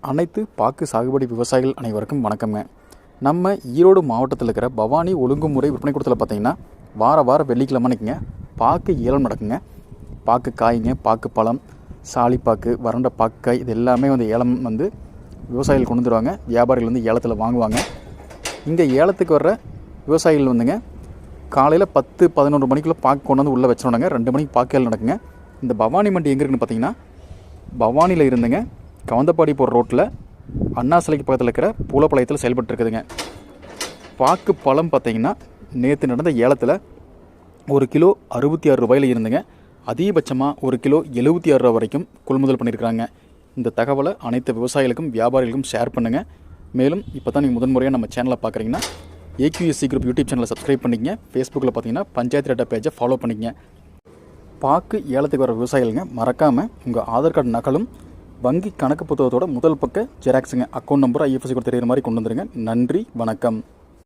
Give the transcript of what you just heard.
அனைத்து பாக்கு சாகுபடி விவசாயிகள் அனைவருக்கும் வணக்கங்க. நம்ம ஈரோடு மாவட்டத்தில் இருக்கிற பவானி ஒழுங்குமுறை விற்பனை கூடத்தில் பார்த்தீங்கன்னா வார வெள்ளிக்கிழமை அன்னைக்குங்க பாக்கு ஏலம் நடக்குங்க. பாக்கு காய்ங்க, பாக்கு பழம், சாலிப்பாக்கு, வறண்ட பாக்காய் இது எல்லாமே ஏலம் விவசாயிகள் கொண்டு வந்துடுவாங்க. வியாபாரிகள் ஏலத்தில் வாங்குவாங்க. இங்கே ஏலத்துக்கு வர்ற விவசாயிகள் காலையில் 10-11 மணிக்குள்ளே பாக்கு கொண்டு வந்து உள்ளே வச்சிடணுங்க. 2 மணிக்கு பாக்கு ஏலம் நடக்குங்க. இந்த பவானி மண்டி எங்கே இருக்குன்னு பார்த்தீங்கன்னா பவானியில் இருந்துங்க கவுந்தப்பாடி போகிற ரோட்டில் அண்ணா சிலைக்கு பக்கத்தில் இருக்கிற பூலப்பாளையத்தில் செயல்பட்டுருக்குதுங்க. பாக்கு பழம் பார்த்திங்கன்னா நேற்று நடந்த ஏலத்தில் 1 கிலோ 66 ரூபாயில் இருந்துங்க அதிகபட்சமாக 1 கிலோ 76 ரூபா வரைக்கும் கொள்முதல் பண்ணியிருக்கிறாங்க. இந்த தகவலை அனைத்து விவசாயிகளுக்கும் வியாபாரிகளுக்கும் ஷேர் பண்ணுங்கள். மேலும் இப்போ தான் நீங்கள் முதன்முறையாக நம்ம சேனலை பார்க்குறீங்கன்னா ஏக்யூஎஸ்சி குரூப் யூடியூப் சேனலை சப்ஸ்கிரைப் பண்ணிக்கங்க. ஃபேஸ்புக்கில் பார்த்தீங்கன்னா பஞ்சாயத்து ரேட்டா பேஜை ஃபாலோ பண்ணிக்கங்க. பாக்கு ஏலத்துக்கு வர விவசாயிகளுங்க மறக்காமல் உங்கள் ஆதார் கார்டு நகலும் வங்கி கணக்கு புத்தகத்தோட முதல் பக்க ஜெராக்ஸுங்க, அக்கௌண்ட் நம்பர், ஐஎஃப்எஸ்சி கூட தெரியுற மாதிரி கொண்டு வந்துருங்க. நன்றி, வணக்கம்.